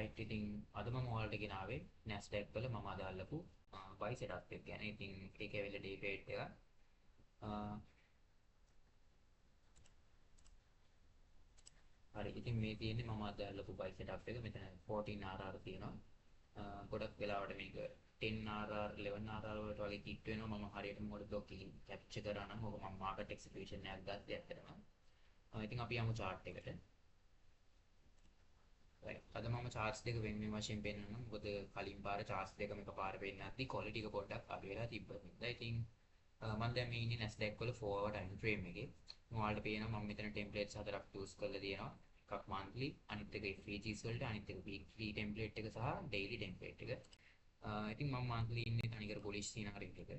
Right ඉතින් අද මම ඔයාලට ගෙනාවේ Nasdaq වල මම අද අල්ලපු buy setup එක ගැන. ඉතින් ඒකේ වෙල day trade එක හරි. ඉතින් මේ තියෙන්නේ මම අද අල්ලපු buy setup එක. මෙතන 14 RR තියෙනවා. ගොඩක් වෙලාවට මේක 10 RR 11 RR වලට වගේ කිට් වෙනවා. මම හරියට මොකද බ්ලොක් එකකින් කැප්චර් කරා නම් ඔක මම මාකට් එක්සිකියුෂන් එකක් ගත්තේ ඇත්තටම. ඉතින් අපි යමු chart එකට. අද මම charts දෙක වෙන වෙන වශයෙන් පෙන්නනවා. මොකද කලින් පාර charts දෙකම එකපාර පෙන්නද්දි quality එක පොඩ්ඩක් අඩු වෙලා තිබ්බා. ඉතින් මම දැන් මේ ඉන්නේ Nasdaq වල 4 hour time frame එකේ. ඔයාලට පේනවා මම මෙතන templates හතරක් choose කරලා තියෙනවා. එකක් monthly, අනිත් එක FVGs වලට, අනිත් එක weekly template එක සහ daily template එක. ඉතින් මම monthly ඉන්නේ තනිකර bullish scenario එකක.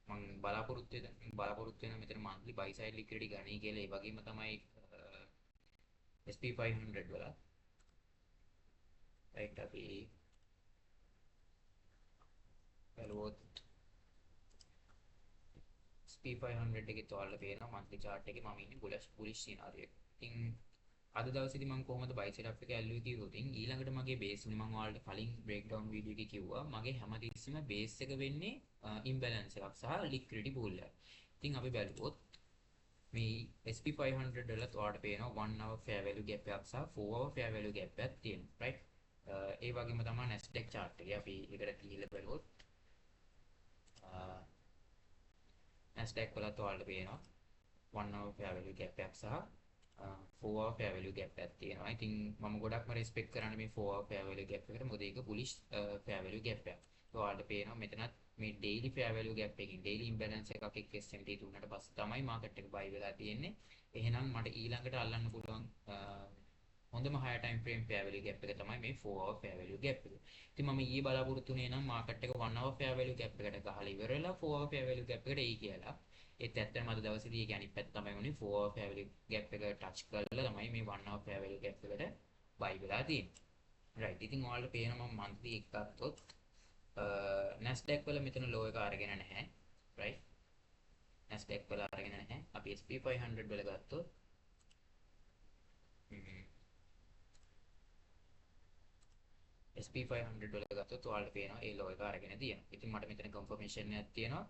මම බලාපොරොත්තු වෙන මෙතන monthly buy side liquidity ගනී කියලා. ඒ වගේම තමයි SP500 වල right අපි බලුවොත් SP500 එකේ ඔයාලට පේනවා monthly chart එකේ මම ඉන්නේ bullish scenario එකක. ඉතින් අද දවසේදී මම කොහොමද buy setup එක ඇල්ලුවේ කිව්වොත් ඊළඟට මගේ base උනේ මම ඔයාලට කලින් breakdown video එකේ කිව්වා මගේ හැමතිස්සෙම base එක වෙන්නේ imbalance එකක් සහ liquidity pool එකක්. ඉතින් අපි බලුවොත් මේ SP500 වල ඔයාලට පේනවා 1 hour fair value gap එකක් සහ 4 hour fair value gap එකක් තියෙනවා right. ඒ වගේම තමයි Nasdaq chart එකේ අපි එකට ගිහිල්ලා බලුවොත් Nasdaq වලත් ඔයාලට පේනවා 1 hour fair value gap එකක් සහ 4 hour fair value gap එකක් තියෙනවා. ඉතින් මම ගොඩක්ම respect කරන්නේ මේ 4 hour fair value gap එකට. මොකද ඒක bullish fair value gap එකක්. ඔයාලට පේනවා මෙතනත් මේ daily fair value gap එකකින් daily imbalance එකක් එක්ක SMT තුනට පස්සේ තමයි market එක buy වෙලා තියෙන්නේ. එහෙනම් මට ඊළඟට අල්ලන්න පුළුවන් හොඳම higher time frame fair value gap එක තමයි මේ 4 hour fair value gap එක. ඉතින් මම ඊයේ බලාපොරොත්තු වෙනේ නම් market එක 1 hour fair value gap එකට ගහලා ඉවර වෙලා 4 hour fair value gap එකට එයි කියලා. ඒත් ඇත්තටම අද දවසේදී ඒක අනිත් පැත්ත තමයි උනේ 4 hour fair value gap එක touch කරලා තමයි මේ 1 hour fair value gap එකට buy වෙලා තියෙන්නේ. right. ඉතින් ඔයාලට පේනවා මම monthly එක ගත්තොත් Nasdaq වල මෙතන low එක අරගෙන නැහැ. right. Nasdaq වල අරගෙන නැහැ. අපි SP500 වල ගත්තොත් SP500 වල ගත්තොත් ඔයාලට පේනවා ඒ low එක අරගෙන තියෙනවා. ඉතින් මට මෙතන confirmation එකක් තියෙනවා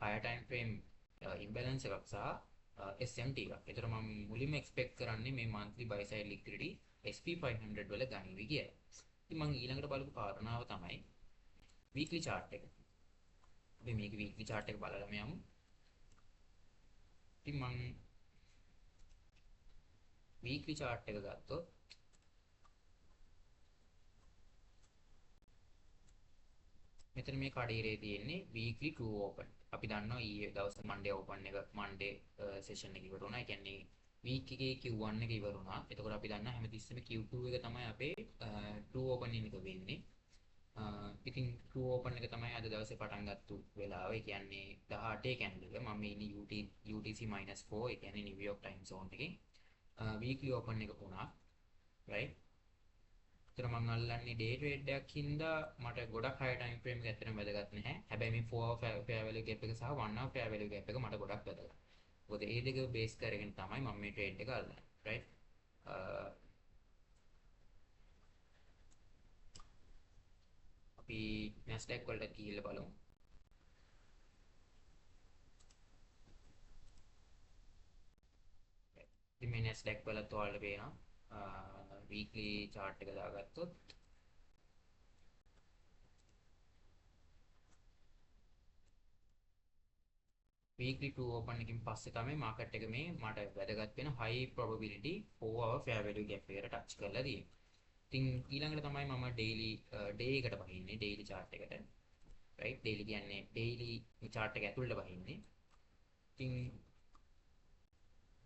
higher time frame imbalance එකක් සහ SMT එකක්. ඒතර මම මුලින්ම expect කරන්නේ මේ monthly buy side liquidity SP500 වල ගනිවි කියලා. ඉතින් මම ඊළඟට බලපු කාරණාව තමයි weekly chart එක. අපි මේක weekly chart එක බලලාම යමු. ඉතින් මම weekly chart එක ගත්තොත් මෙතන මේ කඩේරේ තියෙන්නේ weekly true open. අපි දන්නවා ඊයේ දවසේ Monday open එක Monday session එක ඉවර වුණා. ඒ කියන්නේ week එකේ Q1 එක ඉවර වුණා. එතකොට අපි දන්නවා හැමතිස්සෙම Q2 එක තමයි අපේ true open එක වෙන්නේ. ඉතින් true open එක තමයි අද දවසේ පටන් ගත්තු වෙලාව. ඒ කියන්නේ 18 කැන්ඩල් එක. මම ඉන්නේ UTC-4. ඒ කියන්නේ New York time zone එකේ. weekly open එක වුණා. right. ඒතර මම අල්ලන්නේ day trade එකක් හින්දා මට ගොඩක් high time frame එක ඇත්තටම වැදගත් නැහැ. හැබැයි මේ 4 hour fair value gap එක සහ 1 hour fair value gap එක මට ගොඩක් වැදගත්. මොකද මේ දෙක බේස් කරගෙන තමයි මම මේ trade එක අල්ලන්නේ. right. අපි Nasdaq වලට ගිහිල්ලා බලමු. ඉතින් මේ Nasdaq වලත් ඔයාලට පේනවා weekly chart එක දාගත්තොත් weekly true open එකකින් පස්සේ තමයි market එක මේ මට වැදගත් වෙන high probability 4 hour fair value gap එකට touch කරලා තියෙන්නේ. ඉතින් ඊළඟට තමයි මම daily day එකට බහින්නේ daily chart එකට. right. daily කියන්නේ daily chart එක ඇතුළට බහින්නේ. ඉතින්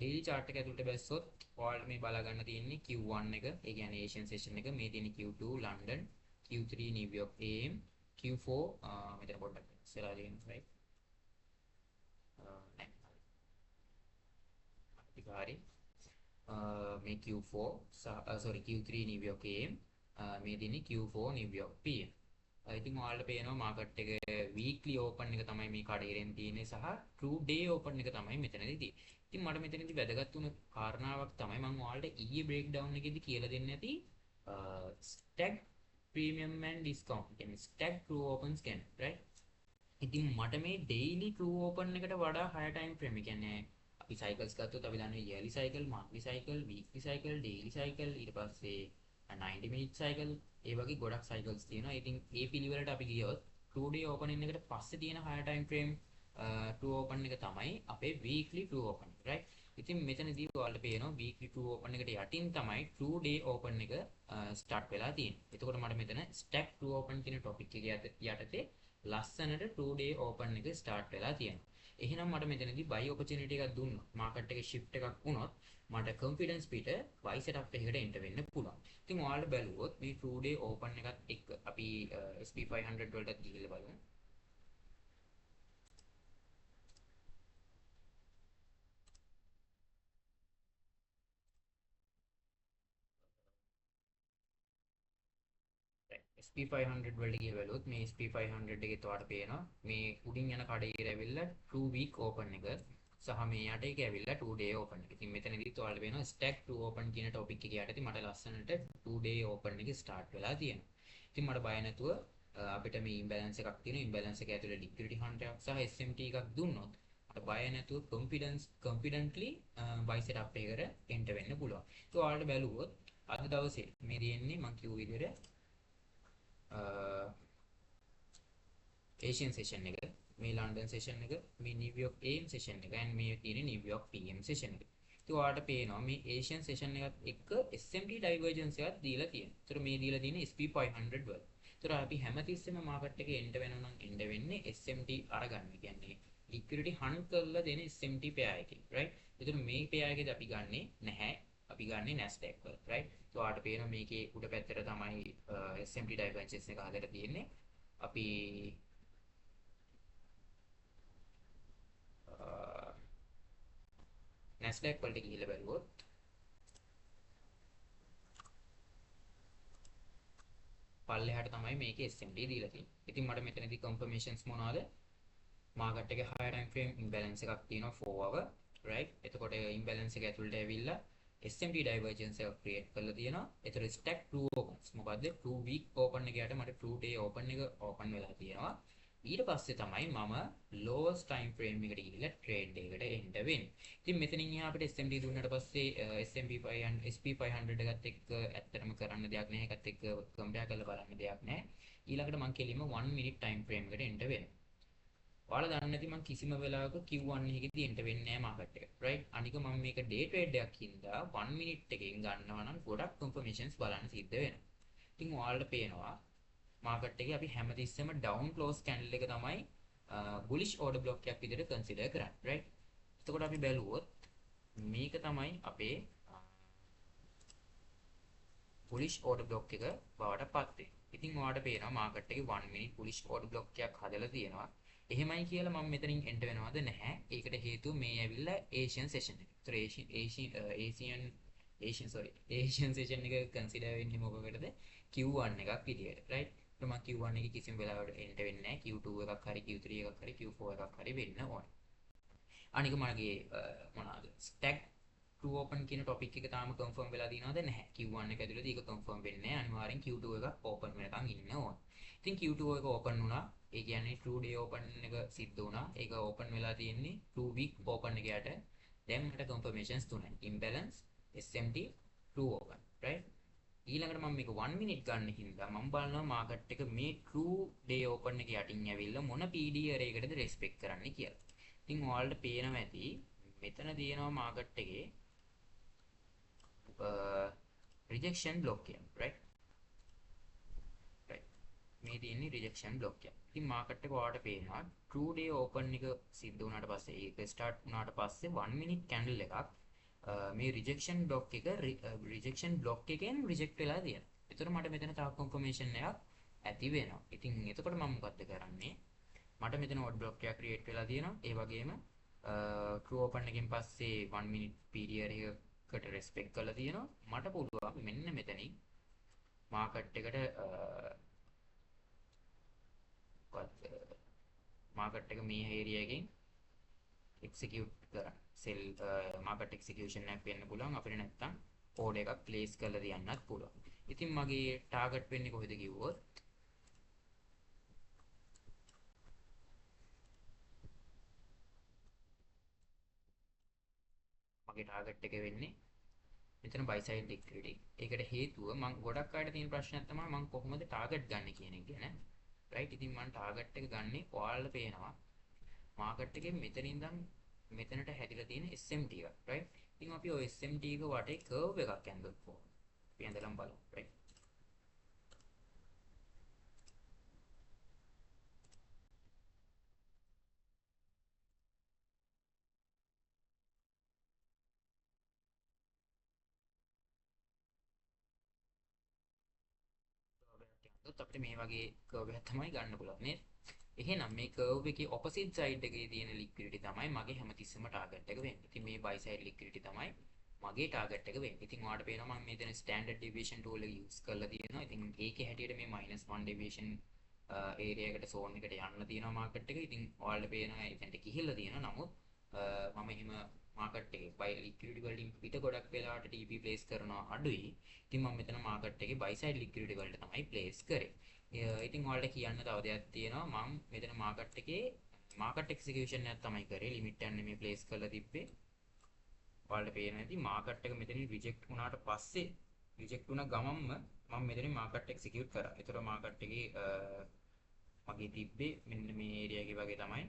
daily chart එක ඇතුළට බැස්සොත් ඔයාලට මේ බලා ගන්න තියෙන්නේ Q1 එක, ඒ කියන්නේ Asian session එක, මේ තියෙන්නේ Q2 London, Q3 New York AM, Q4 මෙතන පොඩ්ඩක් ඉස්සරහා තියෙනවා right. හරි. මේ Q4 sorry Q3 New York AM, මේ තියෙන්නේ Q4 New York PM. ඉතින් ඔයාලට පේනවා මාකට් එක weekly open එක තමයි මේ කඩේරෙන් තියෙන්නේ සහ true day open එක තමයි මෙතනදී තියෙන්නේ. ඉතින් මට මෙතනදී වැදගත් වුණ කාරණාවක් තමයි මම ඔයාලට ඊයේ breakdown එකේදී කියලා දෙන්න ඇති stack premium and discount කියන්නේ stack true open scan right. ඉතින් මට මේ daily true open එකට වඩා higher time frame කියන්නේ අපි cycles ගත්තොත් අපි දන්නේ yearly cycle, monthly cycle, weekly cycle, daily cycle ඊට පස්සේ 90 minute cycle ඒ වගේ ගොඩක් cycles තියෙනවා. ඉතින් ඒ පිළිවෙලට අපි ගියොත් 2 day opening එකට පස්සේ තියෙන higher time frame true open එක තමයි අපේ weekly true open right. ඉතින් මෙතනදී ඔයාලට පේනවා weekly true open එකට යටින් තමයි 2 day open එක start වෙලා තියෙන්නේ. එතකොට මට මෙතන stack true open කියන topic එක යටතේ ලස්සනට 2 day open එක start වෙලා තියෙනවා. එහෙනම් මට මෙතනදී buy opportunity එකක් දුන්නොත් market එකේ shift එකක් වුණොත් මට confidence පිට buy setup එකකට enter වෙන්න පුළුවන්. ඉතින් ඔයාලට බැලුවොත් මේ 2 day open එකත් එක්ක අපි SP500 වලට ගිහිල්ලා බලමු. SP500 වලට ගිහිල්ලා බලුවොත් මේ SP500 එකේ තෝරට පේනවා මේ උඩින් යන කඩේ ඇවිල්ලා 2 week open එක සහ මේ යට එක ඇවිල්ලා 2 day open එක. ඉතින් මෙතනදී ඔයාලට පේනවා stack to open කියන topic එක යටතේ මට ලස්සනට 2 day open එක start වෙලා තියෙනවා. ඉතින් මට බය නැතුව අපිට මේ imbalance එකක් තියෙනවා. imbalance එක ඇතුලේ liquidity hunt එකක් සහ SMT එකක් දුන්නොත් මට බය නැතුව confidently buy setup එකකට enter වෙන්න පුළුවන්. ඒක ඔයාලට බැලුවොත් අද දවසේ මේ තියෙන්නේ මම කිව්ව විදිහට Asian session එක, මේ London session එක, මේ New York AM session එක and මේ තියෙන New York PM session එක. ඉතින් ඔයාලට පේනවා මේ Asian session එකත් එක්ක SMT divergence එකක් දීලා තියෙනවා. ඒතර මේ දීලා තියෙන SP500 වල. ඒතර අපි හැමතිස්සෙම market එකේ එන්න වෙනවා නම් එන්න වෙන්නේ SMT අරගන්න. කියන්නේ liquidity hunt කරලා දෙන SMT pair එකකින්, right? ඒතර මේ pair එකේදී අපි ගන්නෙ නැහැ. අපි ගන්නෙ Nasdaq වල, right? So ආට පේනවා මේකේ උඩ පැත්තට තමයි SMT divergence එක හදලා තියෙන්නේ. අපි Nasdaq වලට ගිහිල්ලා බලුවොත් පල්ලෙහාට තමයි මේකේ SMT දීලා තියෙන්නේ. ඉතින් මට මෙතනදී confirmations මොනවාද? market එකේ higher time frame imbalance එකක් තියෙනවා 4 hour, right? එතකොට imbalance එක ඇතුළට ඇවිල්ලා SMT divergence එක create කරලා තියෙනවා. ඒතර stack 2 opens. මොකද්ද 2 week open එකකට මට 2 day open එක open වෙලා තියෙනවා. ඊට පස්සේ තමයි මම lowest time frame එකට ගිහිල්ලා trade එකකට enter වෙන්නේ. ඉතින් මෙතනින් එහා අපිට SMT දුන්නාට පස්සේ S&P 500 SP500 එකත් එක්ක ඇත්තටම කරන්න දෙයක් නැහැ. ඒකත් එක්ක compare කරලා බලන්න දෙයක් නැහැ. ඊළඟට මම කෙලින්ම 1 minute time frame එකට enter වෙනවා. ඔයාලා දන්නේ නැති මම කිසිම වෙලාවක Q1 එකේදී එන්ටර් වෙන්නේ නැහැ මාකට් එකට right. අනික මම මේක day trade එකක් හින්දා 1 minute එකකින් ගන්නවා නම් ගොඩක් confirmations බලන්න සිද්ධ වෙනවා. ඉතින් ඔයාලට පේනවා මාකට් එකේ අපි හැමතිස්සෙම down close candle එක තමයි bullish order block එකක් විදිහට consider කරන්නේ right. එතකොට අපි බැලුවොත් මේක තමයි අපේ bullish order block එක බවට පත් වෙන්නේ. ඉතින් ඔයාලට පේනවා මාකට් එකේ 1 minute bullish order block එකක් හදලා තියෙනවා. එහෙමයි කියලා මම මෙතනින් එන්ටර් වෙනවද නැහැ. ඒකට හේතුව මේ ඇවිල්ලා Asian session එක. ඒතර Asian session එක consider වෙන්නේ මොකකටද? Q1 එකක් විදියට. right? ඒත් මම Q1 එකේ කිසිම වෙලාවකට එන්ටර් වෙන්නේ නැහැ. Q2 එකක් හරි Q3 එකක් හරි Q4 එකක් හරි වෙන්න ඕනේ. අනික මගේ මොනවාද? stack to open කියන topic එක තාම confirm වෙලා දිනවද නැහැ. Q1 එක ඇතුළත ඒක confirm වෙන්නේ නැහැ. අනිවාර්යෙන් Q2 එක open වෙනකන් ඉන්න ඕනේ. ඉතින් Q2 එක open වුණා. ඒ කියන්නේ 2 day open එක සිද්ධ වුණා. ඒක open වෙලා තියෙන්නේ 2 week open එකයට. දැන් මට confirmations තුනයි. imbalance, SMT, true open, right? ඊළඟට මම මේක 1 minute ගන්න හින්දා මම බලනවා market එක මේ true day open එක යටින් ඇවිල්ලා මොන PD area එකටද respect කරන්නේ කියලා. ඉතින් ඔයාලට පේනවා ඇති මෙතන තියෙනවා market එකේ rejection block එක, right? මේ තියෙන්නේ rejection block එක. ඉතින් market එක ඔයාලට පේනවා true day open එක සිද්ධ වුණාට පස්සේ ඒක start වුණාට පස්සේ 1 minute candle එකක් මේ rejection block එකෙන් reject වෙලා තියෙනවා. ඒතර මට මෙතන තව confirmation එකක් ඇති වෙනවා. ඉතින් එතකොට මම මොකද්ද කරන්නේ? මට මෙතන order block එකක් create වෙලා තියෙනවා. ඒ වගේම true open එකෙන් පස්සේ 1 minute period එකකට respect කරලා තියෙනවා. මට පුළුවන් මෙන්න මෙතනින් market එකට market එක මේ area එකෙන් execute කරන්න. sell market execution එකක් වෙන්න පුළුවන්. අපිට නැත්තම් order එකක් place කරලා තියන්නත් පුළුවන්. ඉතින් මගේ ටාගට් වෙන්නේ කොහෙද කිව්වොත් මගේ ටාගට් එක වෙන්නේ මෙතන buy side liquidity. ඒකට හේතුව මම ගොඩක් අයට තියෙන ප්‍රශ්නයක් තමයි මම කොහොමද ටාගට් ගන්න කියන එක ගැන. රයිට්. ඉතින් මම ටාගට් එක ගන්නේ ඔයාලට පේනවා මාකට් එකේ මෙතන ඉඳන් මෙතනට හැදිලා තියෙන SMT එක. රයිට්. ඉතින් අපි ඔය SMT එක වටේ කර්ව් එකක් ඇඳලා කොහොමද? අපි ඇඳලා බලමු. රයිට්. කර්ව් අපිට මේ වගේ කර්ව් එකක් තමයි ගන්න පුළුවන් නේද? එහෙනම් මේ කර්ව් එකේ ඔපොසිට් සයිඩ් එකේ තියෙන ලික්විඩිටි තමයි මගේ හැමතිස්සෙම ටාගට් එක වෙන්නේ. ඉතින් මේ බයි සයිඩ් ලික්විඩිටි තමයි මගේ ටාගට් එක වෙන්නේ. ඉතින් ඔයාලට පේනවා මම මෙතන ස්ටෑන්ඩඩ් ඩිවියේෂන් ටූල් එක යූස් කරලා තියෙනවා. ඉතින් ඒකේ හැටියට මේ -1 ඩිවියේෂන් ඒරියා එකට සෝන් එකට යන්න තියෙනවා මාකට් එක. ඉතින් ඔයාලට පේනවා එතනට ගිහිල්ලා තියෙනවා. නමුත් මම එහෙම මාකට් එකේ බයි ලික්විඩිටි වලින් පිට ගොඩක් වෙලාවට TP ප්ලේස් කරනවා අඩුයි. ඉතින් මම මෙතන මාකට් එකේ බයි සයිඩ් ලික්විඩිටි වලට තමයි ප්ලේස් කරේ. ඉතින් ඔයාලට කියන්න තව දෙයක් තියෙනවා. මම මෙතන මාකට් එකේ මාකට් එක්සිකියුෂන් එකක් තමයි කරේ. ලිමිට් එක නෙමෙයි ප්ලේස් කරලා තිබ්බේ. ඔයාලට පේනවා ඇති මාකට් එක මෙතනින් රිජෙක්ට් වුණාට පස්සේ රිජෙක්ට් වුණ ගමන්ම මම මෙතනින් මාකට් එක්සිකියුට් කරා. ඒතර මාකට් එකේ මගේ තිබ්බේ මෙන්න මේ ඒරියා එකේ වගේ තමයි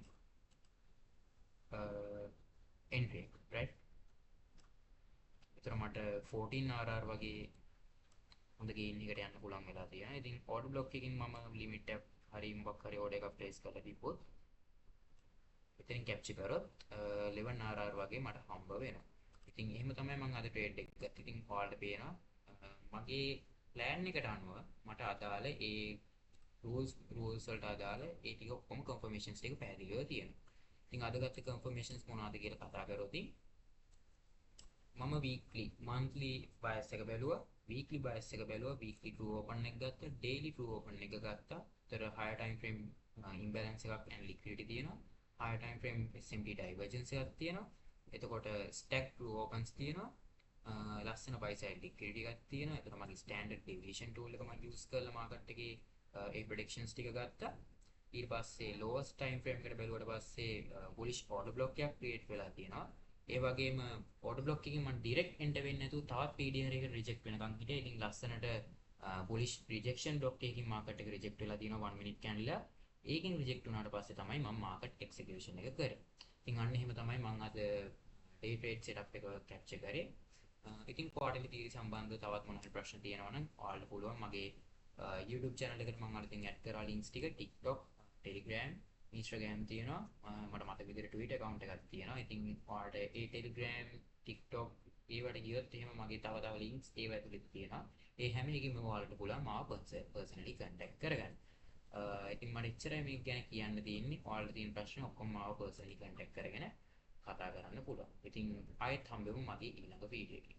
එන්ට්‍රි එක. රයිට්. ඒතර මට 14 RR වගේ හොඳ ගේන් එකට යන්න පුළුවන් වෙලා තියෙනවා. ඉතින් ඕඩර් බ්ලොක් එකකින් මම ලිමිට් එක හරි මොකක් හරි ඕඩර් එකක් ප්ලේස් කරලා තිබ්බොත් එතනින් කැප්චර් කරොත් 11 RR වගේ මට හම්බ වෙනවා. ඉතින් එහෙම තමයි මම අද ට්‍රේඩ් එක ගත්තේ. ඉතින් ඔයාලට පේනවා මගේ ප්ලෑන් එකට අනුව මට අදාළ ඒ රූල්ස් වලට අදාළ ඒ ටික ඔක්කොම කන්ෆර්මේෂන්ස් ටික පැහැදිලිව තියෙනවා. ඉතින් අද ගත්ත කන්ෆර්මේෂන්ස් මොනවද කියලා කතා කරොත් මම වීක්ලි මන්ත්ලි බයස් එක බැලුවා වීක්ලි බයස් එක බැලුවා වීක්ලි ට්‍රූ ඕපන් එක ගත්තා ඩේලි ට්‍රූ ඕපන් එක ගත්තා. ඒතර හයර් ටයිම් ෆ්‍රේම් ඉම්බැලන්ස් එකක් and liquidity තියෙනවා. higher time frame SMT divergence එකක් තියෙනවා. එතකොට stack true opens තියෙනවා. ලස්සන buy side liquidity එකක් තියෙනවා. එතකොට මගේ standard deviation tool එක මම use කරලා market එකේ ඒ predictions ටික ගත්තා. ඊට පස්සේ lowest time frame එකට බැලුවට පස්සේ bullish order block එකක් create වෙලා තියෙනවා. ඒ වගේම order block එකකින් මම direct enter වෙන්නේ නැතුව තවත් PDR එක reject වෙනකන් හිටියා. ඉතින් ලස්සනට bullish rejection block එකකින් market එක reject වෙලා තියෙනවා 1 minute candle එක. ඒකෙන් රිජෙක්ට් වුණාට පස්සේ තමයි මම මාකට් එක්සිකියුෂන් එක කරේ. ඉතින් අන්න එහෙම තමයි මම අද ඩේ ට්‍රේඩ් සෙටප් එක කැප්චර් කරේ. ඉතින් ක්වාටර්ලි තීරි සම්බන්ධව තවත් මොන හරි ප්‍රශ්න තියෙනවා නම් ඔයාලට පුළුවන් මගේ YouTube channel එකට මම අලුතින් ඇඩ් කරා links ටික TikTok, Telegram, Instagram තියෙනවා. මට මතක විදිහට Twitter account එකක් තියෙනවා. ඉතින් ඔයාලට ඒ Telegram, TikTok ඒවට ගියොත් එහෙම මගේ තව links ඒව ඇතුළේ තියෙනවා. ඒ හැම එකකින්ම ඔයාලට පුළුවන් මාව personally contact කරගන්න. ඉතින් මට එච්චරයි මේක ගැන කියන්න තියෙන්නේ. ඔයාලට තියෙන ප්‍රශ්න ඔක්කොම මාව personally contact කරගෙන කතා කරන්න පුළුවන්. ඉතින් ආයෙත් හම්බෙමු මගේ ඊළඟ වීඩියෝ එකේ.